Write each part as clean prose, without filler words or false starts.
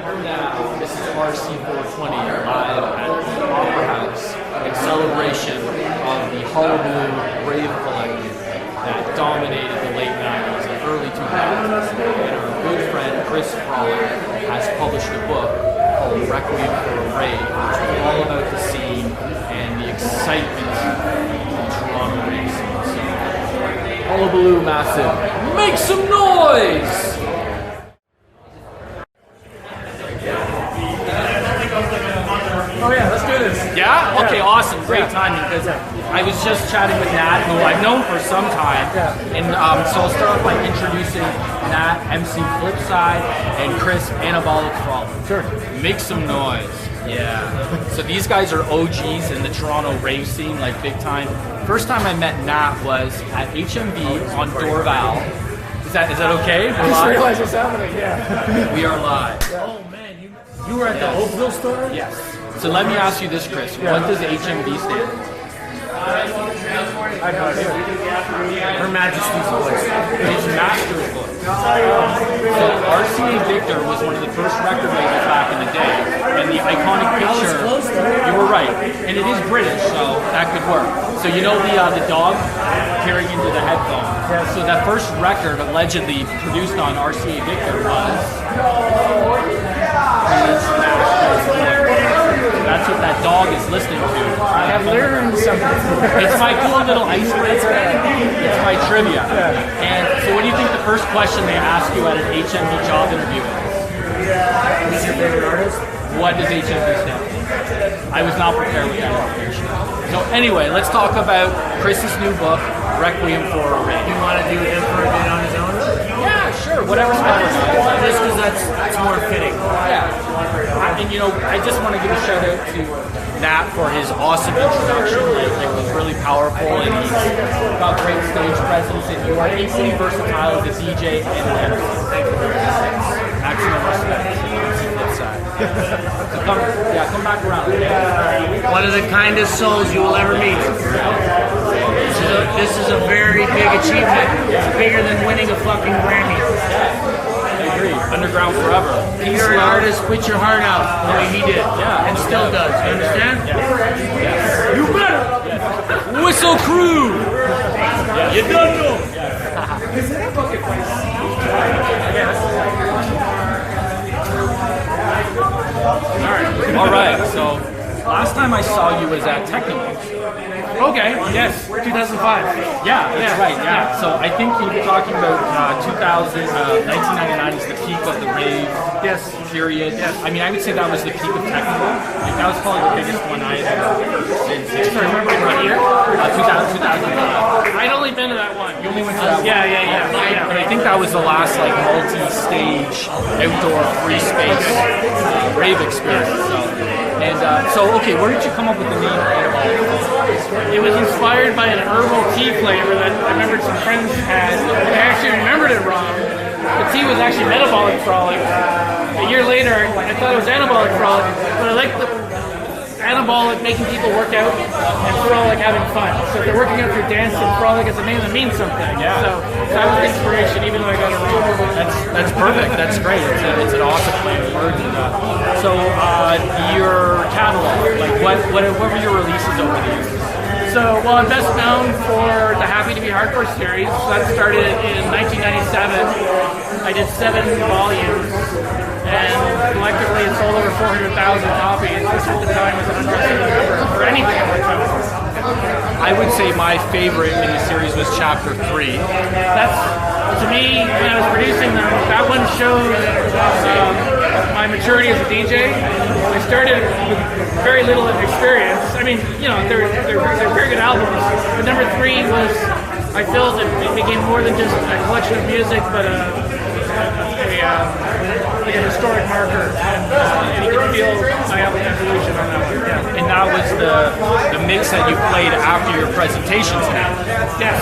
This is RC420 live at the Opera House in celebration of the Hullabaloo rave collective that dominated the late 90s and early 2000s. And our good friend Chris Frolic has published a book called Requiem for a Rave, which is all about the scene and the excitement of Toronto rave scene. So, Hullabaloo massive, make some noise! Oh yeah, let's do this. Yeah? Okay, awesome. Great timing, because I was just chatting with Nat, who I've known for some time. And so I'll start off by introducing Nat, MC Flipside, and Chris, Anabolic Frolic. Sure. Make some noise. Yeah. So these guys are OGs in the Toronto rave scene, like big time. First time I met Nat was at HMV on Dorval. Is that okay? I just realized what's happening, yeah. We are live. Yeah. Oh man, you were at the Oakville store? Yes. So let me ask you this, Chris. What does HMV stand for? I have no idea. Her Majesty's Voice. His Master's Voice. So RCA Victor was one of the first record labels back in the day, and the iconic picture. You were right, and it is British, so that could work. So you know the dog peering into the headphone. Yeah. So that first record allegedly produced on RCA Victor was. That's what that dog is listening to. I have learned something. It's my cool little icebreaker. It's my trivia. And so what do you think the first question they ask you at an HMV job interview is? Who's your favorite artist? What does HMV stand for? I was not prepared with that information. So anyway, let's talk about Chris's new book, Requiem for a Rave. You want to do him for a bit on his own? Yeah, sure. Whatever's better. Just because that's more fitting. Yeah. And you know, I just want to give a shout out to Nat for his awesome introduction. It was really powerful, and he's got great stage presence, and you are equally versatile as a DJ and an MC. Maximum respect. So come back around. One of the kindest souls you will ever meet. This is a very big achievement. It's bigger than winning a fucking Grammy. I agree. Underground forever. You're an artist, put your heart out the way he did. Yeah. And still does. You understand? Yes. You better! Whistle crew! You don't know! All right. So last time I saw you was at Technical. Okay, yes, 2005. Yeah, that's right, yeah. So I think you were talking about 1999 is the peak of the rave period. Yes. I mean, I would say that was the peak of technical. Like, that was probably the biggest one I had ever been to. Sorry, remember what year? 2005. I'd only been to that one. You only went to that one? Yeah. But I think that was the last like multi-stage outdoor free space rave experience. So okay, where did you come up with the name Anabolic? It was inspired by an herbal tea flavor that I remembered some friends had. I actually remembered it wrong. The tea was actually Metabolic Frolic. A year later, I thought it was Anabolic Frolic, but I liked the anabolic, making people work out, and frolic, having fun. So if they're working out through dance, and frolic is a name that means something. Yeah. So that was the inspiration, even though I got it wrong. That's perfect. That's great. It's an awesome word. So your catalog, like what were your releases over the years? So, well, I'm best known for the Happy to Be Hardcore series. That started in 1997. I did 7 volumes, and collectively it sold over 400,000 copies, which at the time was an unprecedented number for anything at that time. I would say my favorite miniseries was Chapter 3. That's, to me, when I was producing them, that one showed my maturity as a DJ. I started with very little experience. I mean, you know, they're very good albums. But number 3 was, I felt it became more than just a collection of music, but like a historic marker, and you can feel my evolution on that one. Yeah. And that was the mix that you played after your presentations now. Yes.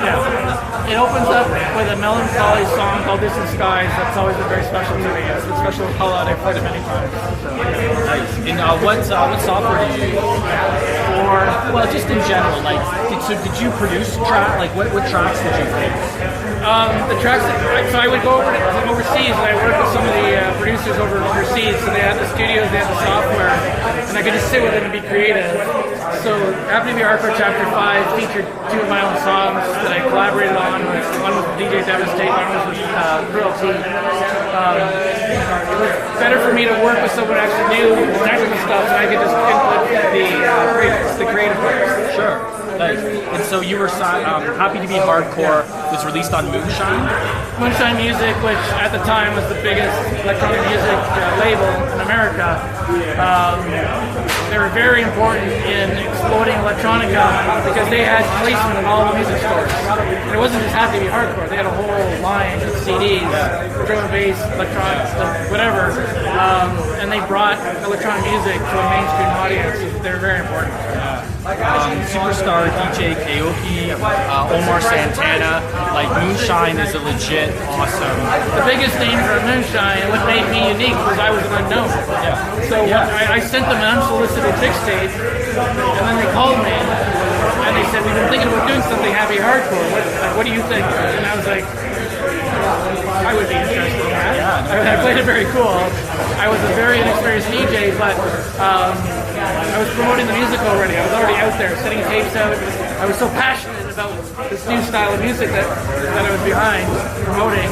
Yeah. It opens up with a melancholy song called Distant Skies. That's always been very special to me. It's been special with Hulla. I've played it many times. So. Nice. And what software do you use? Or Well, just in general, like to So did you produce track? Like what tracks did you produce? The tracks. So I would go overseas, and I worked with some of the producers overseas. So they had the studios, they had the software, and I could just sit with them and be creative. So Happy to Be Hardcore Chapter 5 featured 2 of my own songs that I collaborated on. One was DJ Devastate, one was with Cruelty. It was better for me to work with someone who actually knew the technical stuff, and I could just input the creative parts. Sure. Nice. And so you were Happy to Be Hardcore was released on Moonshine? Moonshine Music, which at the time was the biggest electronic music label in America. They were very important in exploding electronica because they had placement in all the music stores. And it wasn't just Happy to Be Hardcore, they had a whole line of CDs, drum and bass, electronic stuff, whatever. And they brought electronic music to a mainstream audience. They're very important. Superstar DJ Kaoki, Omar Santana, like Moonshine is a legit awesome. The biggest thing for Moonshine, and what made me unique was I was an unknown. So when I sent them an unsolicited mixtape, and then they called me, and they said, we've been thinking about doing something Happy Hardcore. What do you think? And I was like, I would be interested in that. I played it very cool. I was a very inexperienced DJ, but I was promoting the music already. I was already out there, setting tapes out. I was so passionate about this new style of music that I was behind promoting.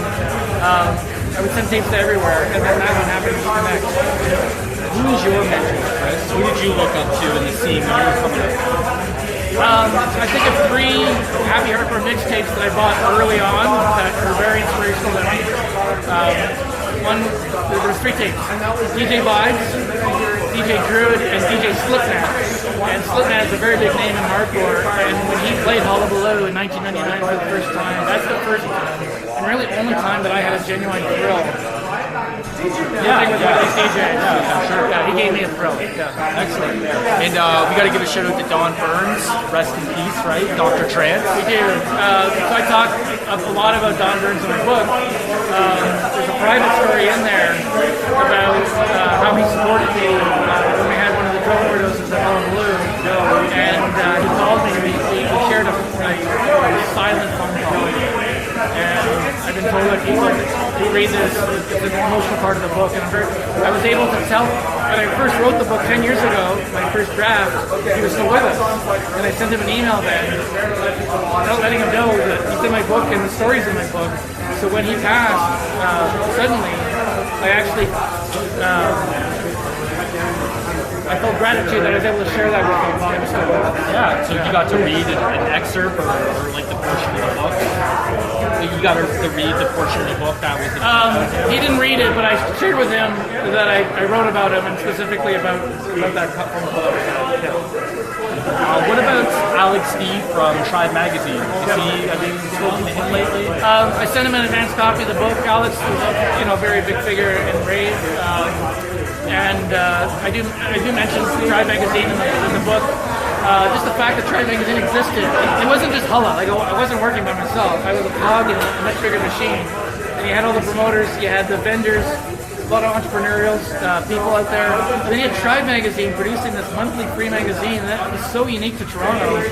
I would send tapes to everywhere, and then that one happened to connect. Who was your mentor, Chris? Who did you look up to in the scene when you were coming up? I think of 3 Happy Hardcore mixtapes that I bought early on that were very inspirational to me. There's 3 tapes. DJ Vibes, DJ Druid, and DJ Slipknot. And Slipknot is a very big name in hardcore, and when he played Hullabaloo in 1999 for the first time, that's the first and really only time that I had a genuine thrill. Yeah, sure. Yeah, he gave me a thrill. Yeah. Excellent. And we got to give a shout out to Don Burns, rest in peace, right? Dr. Trance. We do. So I talk a lot about Don Burns in my book. There's a private story in there about how he supported me when we had one of the drug overdoses at Hullabaloo. And he called me. We shared a silent phone call. And I've been told that people who read this, it's an emotional part of the book. And I was able to tell, when I first wrote the book 10 years ago, my first draft, he was still with us. And I sent him an email then, letting him know that he's in my book and the story's in my book. So when he passed, suddenly, I actually, I felt gratitude that I was able to share that with him while he was still with us. Yeah, so you got to read an excerpt or like the portion of the book? You got to read the portion of the book that was... He didn't read it, but I shared with him that I wrote about him and specifically about that phone call. What about Alex D from Tribe Magazine? Have you spoken to him lately? I sent him an advanced copy of the book. Alex was a very big figure in rave. And I do mention Tribe Magazine in the book. Just the fact that Tribe Magazine existed. It wasn't just Hulla. Like I wasn't working by myself. I was a cog in a much bigger machine. And you had all the promoters, you had the vendors, a lot of entrepreneurial people out there. And then you had Tribe Magazine producing this monthly free magazine that was so unique to Toronto.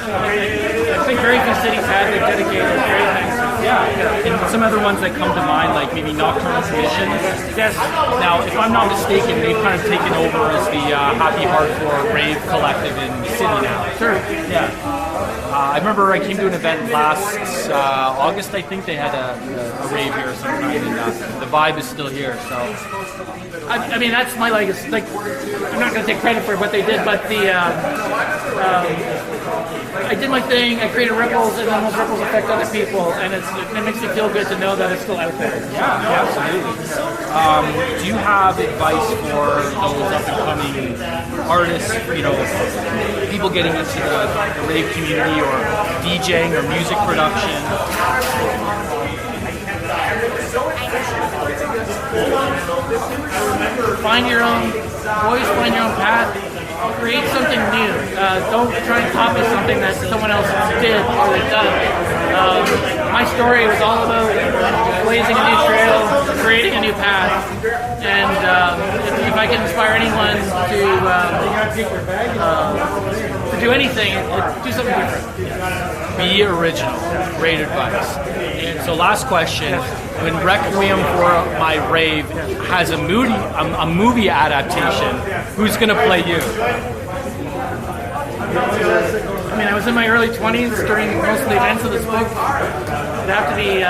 I think very few cities had the dedicated rave magazine. Yeah, and some other ones that come to mind, like maybe Nocturnal Traditions. Yes. Now, if I'm not mistaken, they've kind of taken over as the Happy Hardcore Rave Collective in the city now. Sure. Yeah. I remember I came to an event last August, I think they had a rave here sometime, and the vibe is still here, so. I mean, that's my legacy. Like, I'm not going to take credit for what they did, but I did my thing, I created ripples, and then those ripples affect other people, and it makes me feel good to know that it's still out there. Yeah, absolutely. Do you have advice for those up-and-coming artists, people getting into the rave community or DJing or music production? Find your own voice, find your own path, create something new. Don't try and copy something that someone else did or they've done. My story was all about blazing a new trail, creating a new path, and if I can inspire anyone to do anything, do something different. Be original. Great advice. And so last question, when Requiem for My Rave has a movie adaptation, who's going to play you? I mean, I was in my early 20s during most of the events of this book. It'd have to be,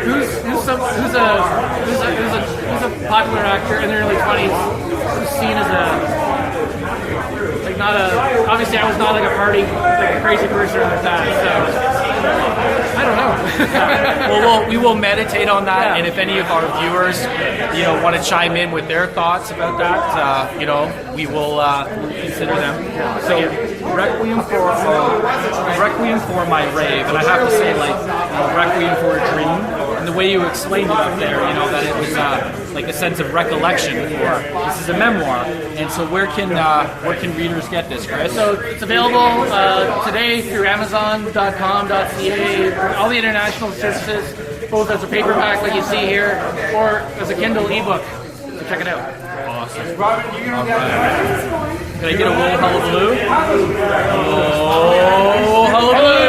who's a popular actor in their early 20s who's seen as obviously I was not like a party, like a crazy person like that, so I don't know. Well, we will meditate on that, and if any of our viewers, want to chime in with their thoughts about that, we will consider them. So, Requiem for My Rave, and I have to say, Requiem for a Dream, and the way you explained it up there, that it was like a sense of recollection. This is a memoir, and so where can readers get this, Chris? So it's available today through Amazon.com.ca, all the international services, both as a paperback like you see here, or as a Kindle ebook. So check it out. Awesome. Can I get a whoa hullabaloo? Whoa hullabaloo!